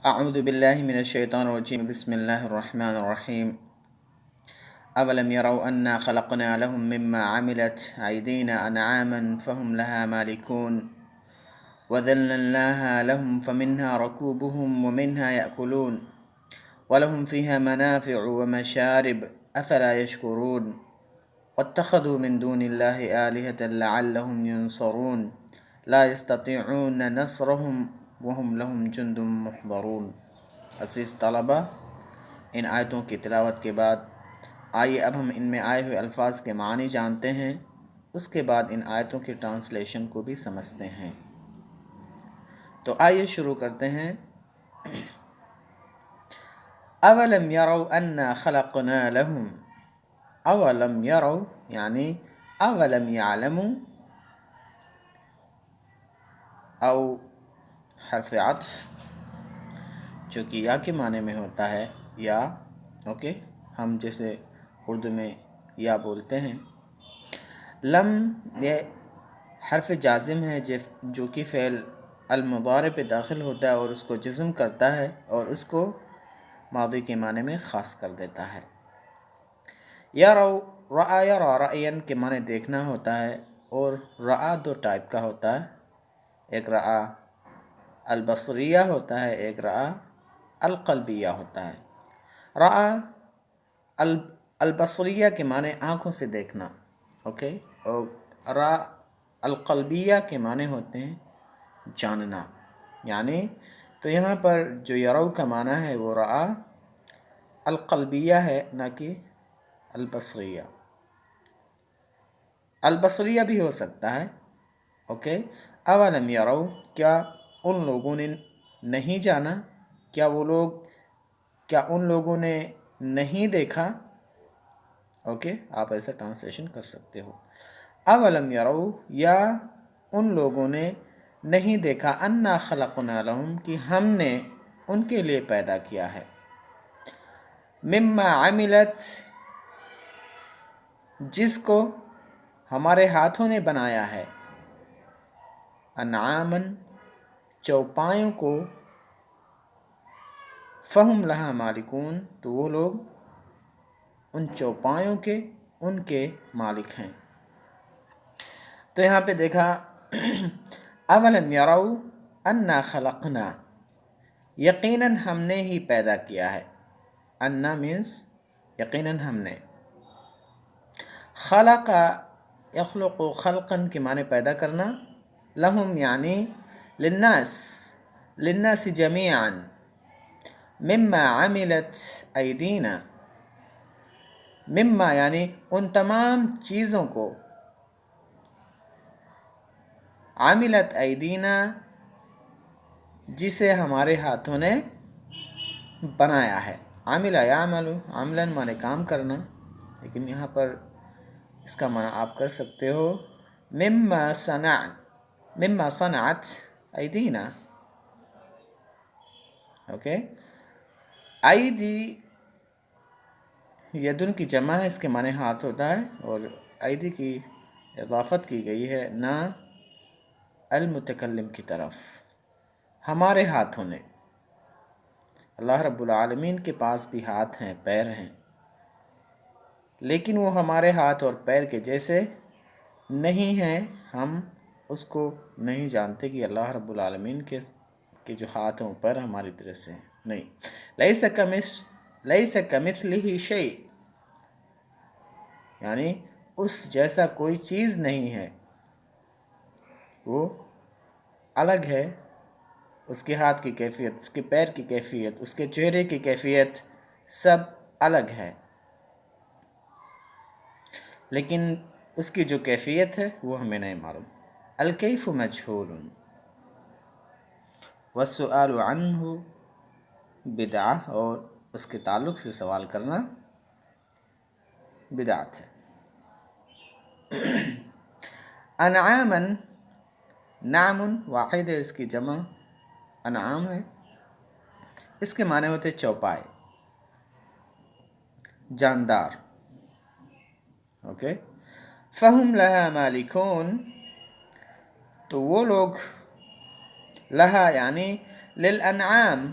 اعوذ باللہ من الشیطان الرجیم بسم اللہ الرحمن الرحیم اولم يروا انا خلقنا لهم مما عملت ایدینا انعاما فهم لها مالكون وذللناها لهم فمنها ركوبهم ومنها يأكلون ولهم فيها منافع ومشارب افلا يشكرون واتخذوا من دون الله آلهة لعلهم ينصرون لا يستطيعون نصرهم وهم لهم جند محضرون۔ عزیز طلبہ، ان آیتوں کی تلاوت کے بعد آئیے اب ہم ان میں آئے ہوئے الفاظ کے معنی جانتے ہیں، اس کے بعد ان آیتوں کی ٹرانسلیشن کو بھی سمجھتے ہیں۔ تو آئیے شروع کرتے ہیں۔ اولم یروا انا خلقنا لهم، اولم یروا یعنی اولم یعلموا، او حرف عطف جو کہ یا کے معنی میں ہوتا ہے، یا اوکے ہم جیسے اردو میں یا بولتے ہیں۔ لم یہ حرف جازم ہے جو کہ فعل المضارع پہ داخل ہوتا ہے اور اس کو جزم کرتا ہے اور اس کو ماضی کے معنی میں خاص کر دیتا ہے۔ یروا رأى یرا رأین کے معنی دیکھنا ہوتا ہے، اور رأى دو ٹائپ کا ہوتا ہے، ایک رأى البصریہ ہوتا ہے، ایک رأى القلبیہ ہوتا ہے۔ رأى البصریہ کے معنی آنکھوں سے دیکھنا، اوکے، اور رأى القلبیہ کے معنی ہوتے ہیں جاننا، یعنی تو یہاں پر جو یروا کا معنی ہے وہ رأى القلبیہ ہے، نہ کہ البصریہ۔ البصریہ بھی ہو سکتا ہے، اوکے۔ اولم یروا کیا ان لوگوں نے نہیں جانا، کیا ان لوگوں نے نہیں دیکھا، اوکے، آپ ایسا ٹرانسلیشن کر سکتے ہو۔ اولم یروا یا ان لوگوں نے نہیں دیکھا انا خلقنا لهم کہ ہم نے ان کے لیے پیدا کیا ہے، مما عملت جس کو ہمارے ہاتھوں نے بنایا ہے، انعاما چوپایوں کو، فہم لہا مالکون تو وہ لوگ ان چوپایوں کے ان کے مالک ہیں۔ تو یہاں پہ دیکھا اولم یروا انا خلقنا، یقیناً ہم نے ہی پیدا کیا ہے، انا مینس یقیناً ہم نے، خلق یخلق خلقاً کے معنی پیدا کرنا، لہم یعنی للناس جمیعاً، مما عملت ایدینا، مما یعنی ان تمام چیزوں کو، عملت ایدینا جسے ہمارے ہاتھوں نے بنایا ہے۔ عمل یعمل عملاً معنی کام کرنا، لیکن یہاں پر اس کا معنی آپ کر سکتے ہو مما صنعت ایدینا، اوکے۔ ایدی یدن کی جمع ہے، اس کے معنی ہاتھ ہوتا ہے، اور ایدی کی اضافت کی گئی ہے نا المتکلم کی طرف، ہمارے ہاتھوں نے۔ اللہ رب العالمین کے پاس بھی ہاتھ ہیں، پیر ہیں، لیکن وہ ہمارے ہاتھ اور پیر کے جیسے نہیں ہیں، ہم اس کو نہیں جانتے کہ اللہ رب العالمین کے جو ہاتھ ہیں پیر ہماری طرح سے ہیں، نہیں۔ لیس کمثلہ شیء یعنی اس جیسا کوئی چیز نہیں ہے، وہ الگ ہے، اس کے ہاتھ کی کیفیت، اس کے پیر کی کیفیت، اس کے چہرے کی کیفیت سب الگ ہے، لیکن اس کی جو کیفیت ہے وہ ہمیں نہیں معلوم۔ الکیف مجہول والسؤال عنہ بدعہ، اور اس کے تعلق سے سوال کرنا بدعت ہے۔ انعاما نعم واحد ہے، اس کی جمع انعام ہے، اس کے معنی ہوتے چوپائے، جاندار، اوکے۔ فہم لہا مالکون تو وہ لوگ، لہا یعنی للانعام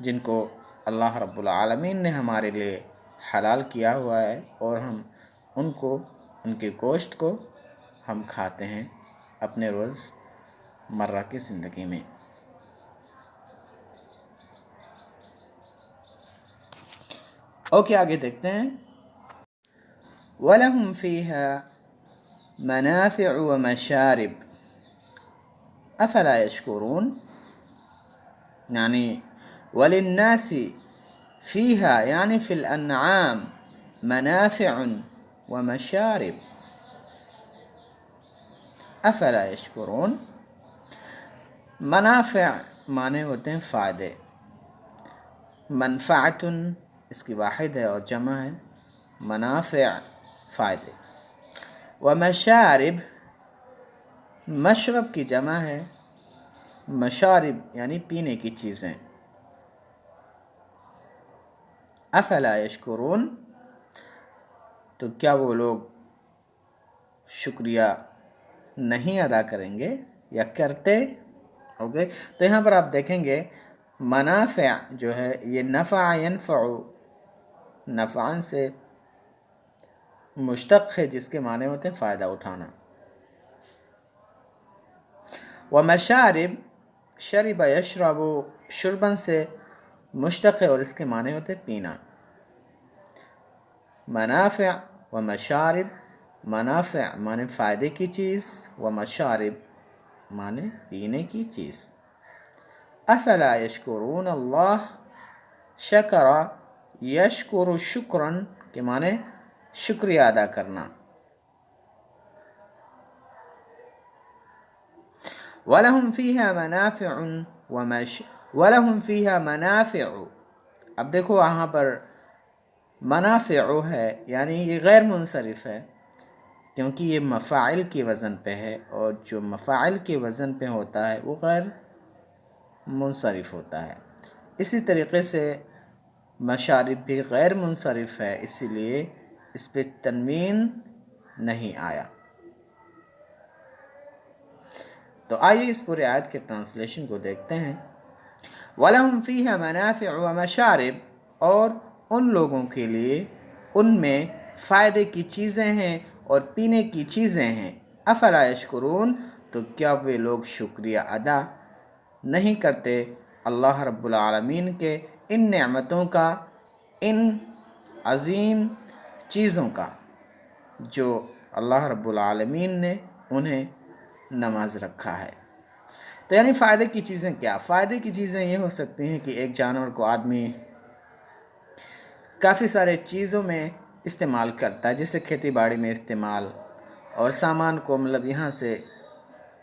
جن کو اللہ رب العالمین نے ہمارے لیے حلال کیا ہوا ہے، اور ہم ان کے گوشت کو ہم کھاتے ہیں اپنے روز مرہ کی زندگی میں۔ اوکے، آگے دیکھتے ہیں۔ وَلَهُمْ فِيهَا مَنَافِعُ وَمَشَارِبُ أَفَلَا يَشْكُرُونَ، یعنی وَلِلنَّاسِ فِيهَا یعنی فی الانعام منافع ومشارب افلا یشکرون۔ منافع معنی ہوتے ہیں فائدے، منفعت اس کی واحد ہے اور جمع ہے، منافع فائدے، ومشارب مشرب کی جمع ہے، مشارب یعنی پینے کی چیزیں۔ افلا یشکرون، تو کیا وہ لوگ شکریہ نہیں ادا کریں گے یا کرتے؟ اوکے، تو یہاں پر آپ دیکھیں گے منافع جو ہے یہ نفع ینفع، نفعن سے مشتق ہے، جس کے معنی ہوتے ہیں فائدہ اٹھانا۔ ومشارب شرب یشرب، شربن سے مشتق ہے اور اس کے معنی ہوتے ہیں پینا۔ منافع و مشارب، منافع معنی فائدے کی چیز، و مشارب معنی پینے کی چیز۔ افلا یشکرون اللہ، شکر یشکر شکرن کے معنی شکریہ ادا کرنا۔ وَلَهُمْ فِيهَا مَنَافِعٌ وَلَهُمْ فِيهَا مَنَافِعُ، اب دیکھو یہاں پر منافع ہے یعنی یہ غیر منصرف ہے، کیونکہ یہ مفاعل کی وزن پہ ہے، اور جو مفاعل کے وزن پہ ہوتا ہے وہ غیر منصرف ہوتا ہے۔ اسی طریقے سے مشارب بھی غیر منصرف ہے، اسی لیے اس پہ تنوین نہیں آیا۔ تو آئیے اس پورے آیت کے ٹرانسلیشن کو دیکھتے ہیں۔ وَلَهُمْ فِيهَا مَنَافِعُ وَمَشَارِب، اور ان لوگوں کے لیے ان میں فائدے کی چیزیں ہیں اور پینے کی چیزیں ہیں۔ افلا یشکرون، تو کیا وہ لوگ شکریہ ادا نہیں کرتے اللہ رب العالمین کے ان نعمتوں کا، ان عظیم چیزوں کا جو اللہ رب العالمین نے انہیں نواز رکھا ہے۔ تو یعنی فائدے کی چیزیں کیا؟ فائدے کی چیزیں یہ ہو سکتی ہیں کہ ایک جانور کو آدمی کافی سارے چیزوں میں استعمال کرتا ہے، جیسے کھیتی باڑی میں استعمال، اور سامان کو مطلب یہاں سے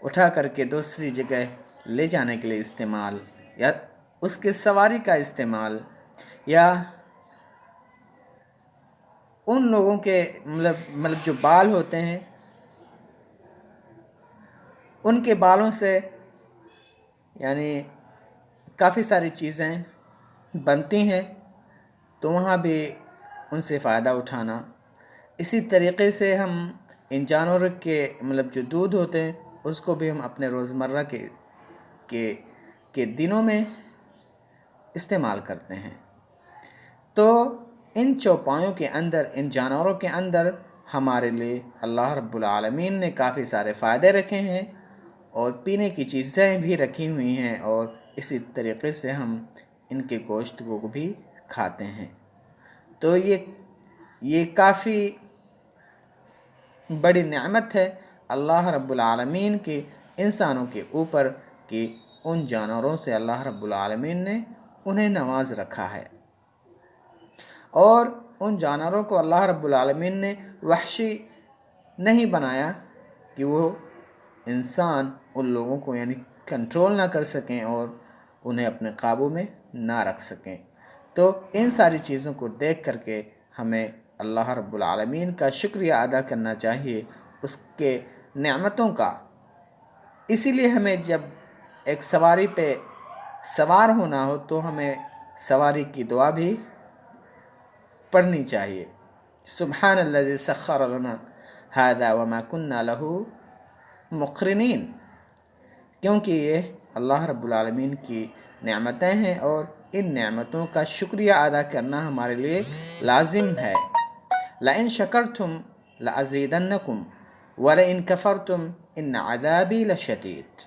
اٹھا کر کے دوسری جگہ لے جانے کے لیے استعمال، یا اس کے سواری کا استعمال، یا ان لوگوں کے مطلب جو بال ہوتے ہیں ان کے بالوں سے یعنی کافی ساری چیزیں بنتی ہیں، تو وہاں بھی ان سے فائدہ اٹھانا۔ اسی طریقے سے ہم ان جانوروں کے مطلب جو دودھ ہوتے ہیں اس کو بھی ہم اپنے روزمرہ کے دنوں میں استعمال کرتے ہیں۔ تو ان چوپایوں کے اندر، ان جانوروں کے اندر ہمارے لیے اللہ رب العالمین نے کافی سارے فائدے رکھے ہیں، اور پینے کی چیزیں بھی رکھی ہوئی ہیں، اور اسی طریقے سے ہم ان کے گوشت کو بھی کھاتے ہیں۔ تو یہ کافی بڑی نعمت ہے اللہ رب العالمین کے انسانوں کے اوپر کہ ان جانوروں سے اللہ رب العالمین نے انہیں نواز رکھا ہے، اور ان جانوروں کو اللہ رب العالمین نے وحشی نہیں بنایا کہ وہ انسان ان لوگوں کو یعنی کنٹرول نہ کر سکیں اور انہیں اپنے قابو میں نہ رکھ سکیں۔ تو ان ساری چیزوں کو دیکھ کر کے ہمیں اللہ رب العالمین کا شکریہ ادا کرنا چاہیے، اس کے نعمتوں کا۔ اسی لیے ہمیں جب ایک سواری پہ سوار ہونا ہو تو ہمیں سواری کی دعا بھی پڑھنی چاہیے، سبحان الذی سخر لنا ھذا وما كنا له مقرنین، کیونکہ یہ اللہ رب العالمین کی نعمتیں ہیں اور ان نعمتوں کا شکریہ ادا کرنا ہمارے لیے لازم ہے۔ لئن شکرتم لازیدنکم ولئن کفرتم ان عذابی لشدید۔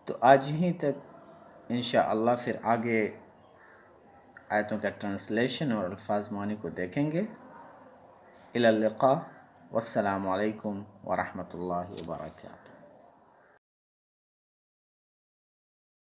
تو آج یہیں تک، انشاءاللہ پھر آگے آیتوں کا ٹرانسلیشن اور الفاظ معانی کو دیکھیں گے۔ الی اللقاء، والسلام علیکم ورحمۃ اللہ وبرکاتہ۔